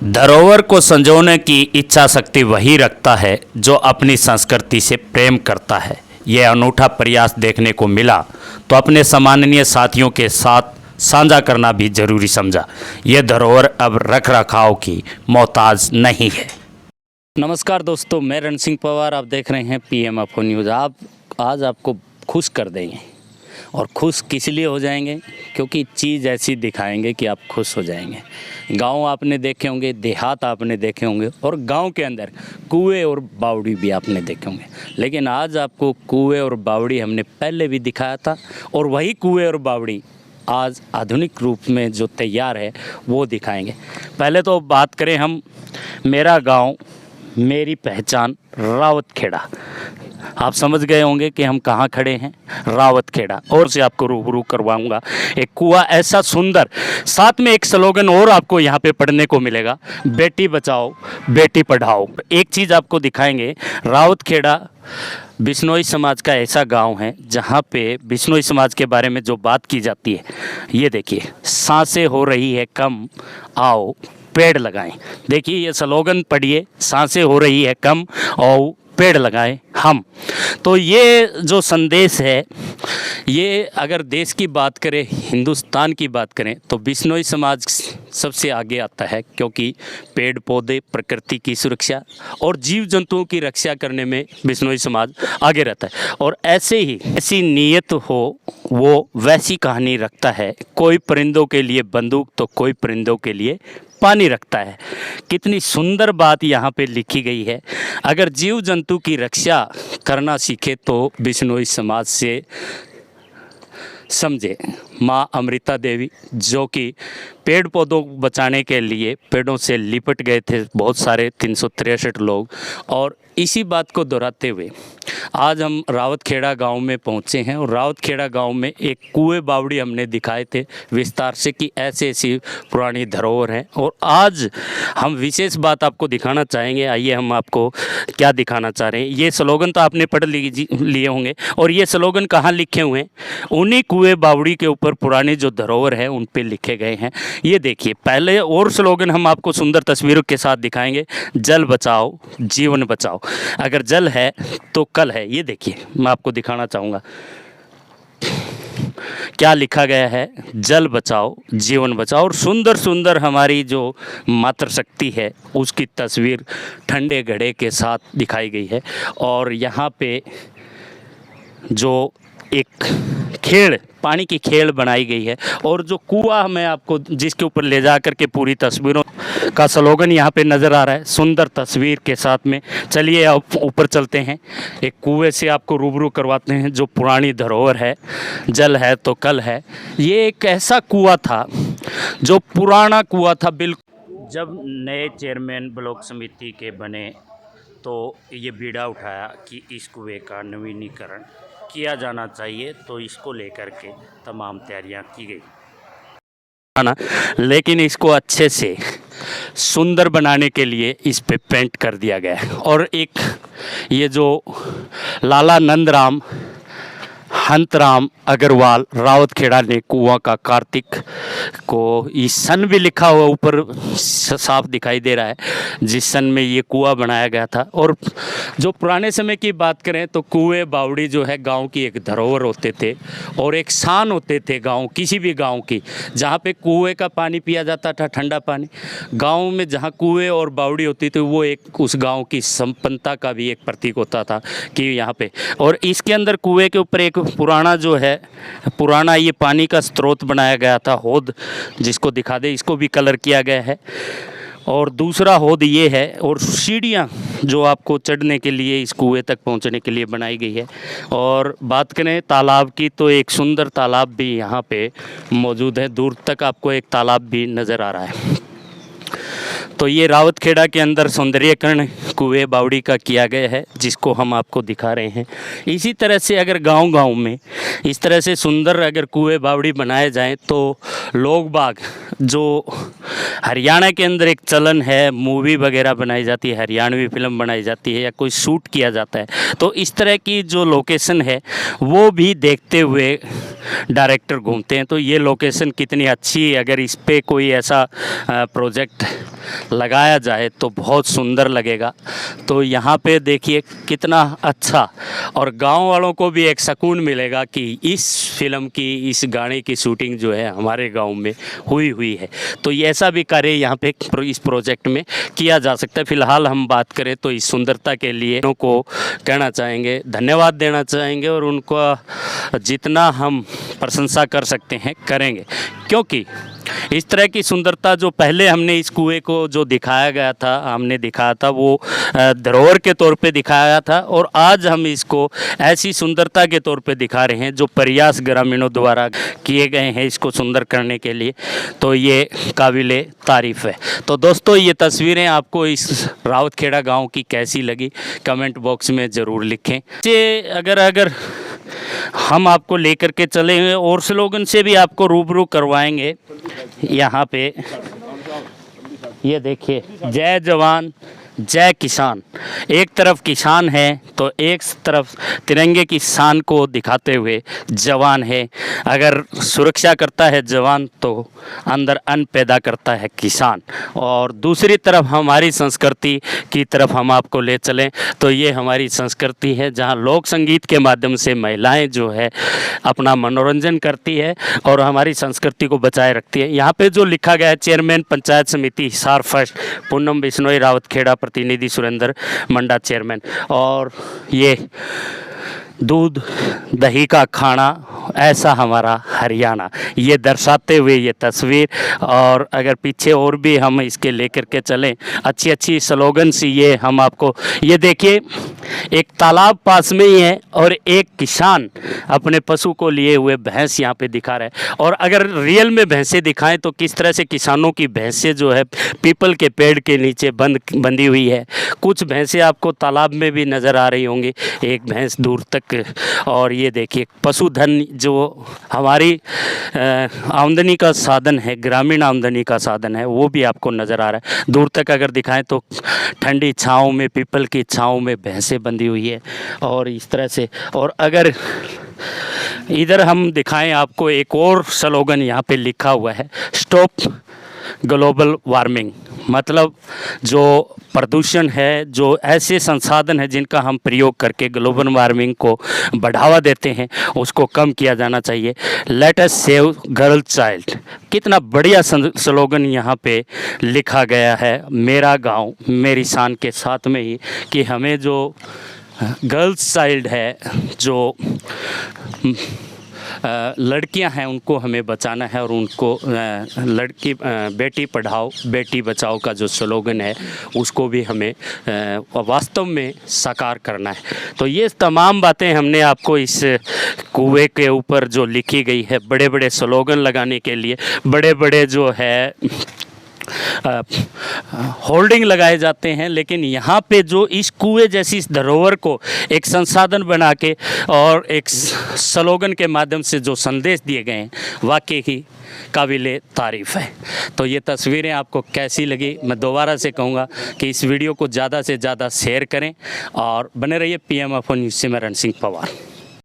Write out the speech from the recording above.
धरोहर को संजोने की इच्छा शक्ति वही रखता है जो अपनी संस्कृति से प्रेम करता है। यह अनूठा प्रयास देखने को मिला तो अपने सम्माननीय साथियों के साथ साझा करना भी जरूरी समझा। यह धरोहर अब रख रखाव की मोहताज नहीं है। नमस्कार दोस्तों, मैं रण सिंह पवार, आप देख रहे हैं PMFO न्यूज़। आज आपको खुश कर देंगे और खुश किस लिए हो जाएंगे, क्योंकि चीज़ ऐसी दिखाएंगे कि आप खुश हो जाएंगे। गांव आपने देखे होंगे, देहात आपने देखे होंगे और गांव के अंदर कुएं और बावड़ी भी आपने देखे होंगे, लेकिन आज आपको कुएं और बावड़ी हमने पहले भी दिखाया था और वही कुएं और बावड़ी आज आधुनिक रूप में जो तैयार है वो दिखाएंगे। पहले तो बात करें हम मेरा गांव मेरी पहचान रावतखेड़ा। आप समझ गए होंगे कि हम कहाँ खड़े हैं, रावतखेड़ा। और से आपको रूबरू करवाऊंगा एक कुआं ऐसा सुंदर, साथ में एक स्लोगन और आपको यहाँ पे पढ़ने को मिलेगा, बेटी बचाओ बेटी पढ़ाओ। एक चीज़ आपको दिखाएंगे, रावतखेड़ा बिश्नोई समाज का ऐसा गांव है जहाँ पे बिश्नोई समाज के बारे में जो बात की जाती है, ये देखिए, सांसें हो रही है कम, आओ पेड़ लगाएं। देखिए ये स्लोगन पढ़िए, सांसें हो रही है कम और पेड़ लगाएं हम। तो ये जो संदेश है, ये अगर देश की बात करें, हिंदुस्तान की बात करें, तो बिश्नोई समाज सबसे आगे आता है, क्योंकि पेड़ पौधे, प्रकृति की सुरक्षा और जीव जंतुओं की रक्षा करने में बिश्नोई समाज आगे रहता है। और ऐसे ही ऐसी नीयत हो वो वैसी कहानी रखता है। कोई परिंदों के लिए बंदूक तो कोई परिंदों के लिए पानी रखता है। कितनी सुंदर बात यहाँ पे लिखी गई है। अगर जीव जंतु की रक्षा करना सीखे तो बिश्नोई समाज से समझे। माँ अमृता देवी, जो कि पेड़ पौधों को बचाने के लिए पेड़ों से लिपट गए थे बहुत सारे 363 लोग, और इसी बात को दोहराते हुए आज हम रावतखेड़ा गांव में पहुंचे हैं। और रावतखेड़ा गांव में एक कुएं बावड़ी हमने दिखाए थे विस्तार से कि ऐसी ऐसी पुरानी धरोहर है। और आज हम विशेष बात आपको दिखाना चाहेंगे। आइए हम आपको क्या दिखाना चाह रहे हैं। ये स्लोगन तो आपने पढ़ लिए होंगे, और ये स्लोगन कहाँ लिखे हुए हैं, उन्हीं कुएं बावड़ी के ऊपर पुरानी जो धरोहर है उन पे लिखे गए हैं। ये देखिए, पहले और स्लोगन हम आपको सुंदर तस्वीरों के साथ दिखाएंगे। जल बचाओ जीवन बचाओ। अगर जल है तो कल है। ये देखिए, मैं आपको दिखाना चाहूँगा क्या लिखा गया है, जल बचाओ जीवन बचाओ। और सुंदर सुंदर हमारी जो मातृशक्ति है उसकी तस्वीर ठंडे घड़े के साथ दिखाई गई है। और यहाँ पे जो एक खेल, पानी की खेल बनाई गई है, और जो कुआं मैं आपको जिसके ऊपर ले जा कर के पूरी तस्वीरों का स्लोगन यहाँ पे नज़र आ रहा है सुंदर तस्वीर के साथ में। चलिए अब ऊपर चलते हैं, एक कुएं से आपको रूबरू करवाते हैं जो पुरानी धरोहर है। जल है तो कल है। ये एक ऐसा कुआं था जो पुराना कुआं था बिल्कुल। जब नए चेयरमैन ब्लॉक समिति के बने तो ये बीड़ा उठाया कि इस कुएं का नवीनीकरण किया जाना चाहिए, तो इसको लेकर के तमाम तैयारियां की गई ना, लेकिन इसको अच्छे से सुंदर बनाने के लिए इस पे पेंट कर दिया गया है। और एक ये जो लाला नंदराम हंतराम अग्रवाल रावतखेड़ा ने कुआं का कार्तिक को इस सन भी लिखा हुआ ऊपर साफ दिखाई दे रहा है, जिस सन में ये कुआं बनाया गया था। और जो पुराने समय की बात करें तो कुएं बावड़ी जो है गांव की एक धरोहर होते थे और एक शान होते थे गांव, किसी भी गांव की, जहां पे कुएं का पानी पिया जाता था, ठंडा पानी। गांव में जहां कुएं और बावड़ी होती थी वो एक उस गांव की संपन्नता का भी एक प्रतीक होता था कि यहाँ पे। और इसके अंदर कुएं के ऊपर एक पुराना जो है, पुराना ये पानी का स्रोत बनाया गया था, हौद जिसको दिखा दे, इसको भी कलर किया गया है। और दूसरा हौद ये है, और सीढ़ियाँ जो आपको चढ़ने के लिए इस कुएं तक पहुंचने के लिए बनाई गई है। और बात करें तालाब की तो एक सुंदर तालाब भी यहाँ पे मौजूद है, दूर तक आपको एक तालाब भी नज़र आ रहा है। तो ये रावतखेड़ा के अंदर सौंदर्यीकरण कुएं बावड़ी का किया गया है, जिसको हम आपको दिखा रहे हैं। इसी तरह से अगर गांव-गांव में इस तरह से सुंदर अगर कुएं बावड़ी बनाए जाएं तो लोग बाग, जो हरियाणा के अंदर एक चलन है, मूवी वगैरह बनाई जाती है, हरियाणवी फिल्म बनाई जाती है या कोई शूट किया जाता है, तो इस तरह की जो लोकेशन है वो भी देखते हुए डायरेक्टर घूमते हैं। तो ये लोकेशन कितनी अच्छी है, अगर इस पे कोई ऐसा प्रोजेक्ट लगाया जाए तो बहुत सुंदर लगेगा। तो यहाँ पे देखिए कितना अच्छा, और गांव वालों को भी एक सुकून मिलेगा कि इस फिल्म की, इस गाने की शूटिंग जो है हमारे गांव में हुई है। तो ये ऐसा भी कार्य यहाँ पे इस प्रोजेक्ट में किया जा सकता है। फ़िलहाल हम बात करें तो इस सुंदरता के लिए उनको कहना चाहेंगे, धन्यवाद देना चाहेंगे, और उनको जितना हम प्रशंसा कर सकते हैं करेंगे, क्योंकि इस तरह की सुंदरता जो पहले हमने इस कुएं को जो दिखाया गया था, हमने दिखाया था वो धरोहर के तौर पे दिखाया था, और आज हम इसको ऐसी सुंदरता के तौर पे दिखा रहे हैं जो प्रयास ग्रामीणों द्वारा किए गए हैं इसको सुंदर करने के लिए। तो ये काबिले तारीफ़ है। तो दोस्तों, ये तस्वीरें आपको इस रावतखेड़ा गाँव की कैसी लगी कमेंट बॉक्स में ज़रूर लिखें। ये अगर हम आपको लेकर के चले हुए और स्लोगन से भी आपको रूबरू करवाएंगे। यहाँ पे ये देखिए, जय जवान जय किसान। एक तरफ किसान है तो एक तरफ तिरंगे की शान को दिखाते हुए जवान है। अगर सुरक्षा करता है जवान तो अंदर अन्न पैदा करता है किसान। और दूसरी तरफ हमारी संस्कृति की तरफ हम आपको ले चलें तो ये हमारी संस्कृति है जहाँ लोक संगीत के माध्यम से महिलाएं जो है अपना मनोरंजन करती है और हमारी संस्कृति को बचाए रखती है। यहाँ पे जो लिखा गया है, चेयरमैन पंचायत समिति हिसार फर्स्ट पूनम बिश्नोई रावतखेड़ा, प्रतिनिधि सुरेंद्र मंडा चेयरमैन। और ये दूध दही का खाना ऐसा हमारा हरियाणा, ये दर्शाते हुए ये तस्वीर। और अगर पीछे और भी हम इसके लेकर के चलें, अच्छी अच्छी स्लोगन सी ये हम आपको, ये देखिए एक तालाब पास में ही है और एक किसान अपने पशु को लिए हुए भैंस यहाँ पे दिखा रहा है। और अगर रियल में भैंसें दिखाएं तो किस तरह से किसानों की भैंसें जो है पीपल के पेड़ के नीचे बंधी हुई है। कुछ भैंसें आपको तालाब में भी नज़र आ रही होंगी, एक भैंस दूर तक। और ये देखिए पशुधन जो हमारी आमदनी का साधन है, ग्रामीण आमदनी का साधन है, वो भी आपको नज़र आ रहा है। दूर तक अगर दिखाएं तो ठंडी छाँव में, पीपल की छाँव में भैंसें बंधी हुई है और इस तरह से। और अगर इधर हम दिखाएं आपको, एक और स्लोगन यहाँ पे लिखा हुआ है, स्टॉप ग्लोबल वार्मिंग। मतलब जो प्रदूषण है, जो ऐसे संसाधन है जिनका हम प्रयोग करके ग्लोबल वार्मिंग को बढ़ावा देते हैं, उसको कम किया जाना चाहिए। Let us save girl child. कितना बढ़िया स्लोगन यहाँ पे लिखा गया है, मेरा गांव मेरी शान के साथ में ही, कि हमें जो गर्ल्स चाइल्ड है, जो लड़कियां हैं, उनको हमें बचाना है। और उनको बेटी पढ़ाओ बेटी बचाओ का जो स्लोगन है उसको भी हमें वास्तव में साकार करना है। तो ये तमाम बातें हमने आपको इस कुएं के ऊपर जो लिखी गई है, बड़े बड़े स्लोगन लगाने के लिए बड़े बड़े जो है होल्डिंग लगाए जाते हैं, लेकिन यहाँ पे जो इस कुएं जैसी इस धरोहर को एक संसाधन बना के और एक स्लोगन के माध्यम से जो संदेश दिए गए हैं, वाकई ही काबिले तारीफ़ है। तो ये तस्वीरें आपको कैसी लगी? मैं दोबारा से कहूँगा कि इस वीडियो को ज़्यादा से ज़्यादा शेयर करें और बने रहिए PMFO न्यूज़ से। मैं रण सिंह पवार।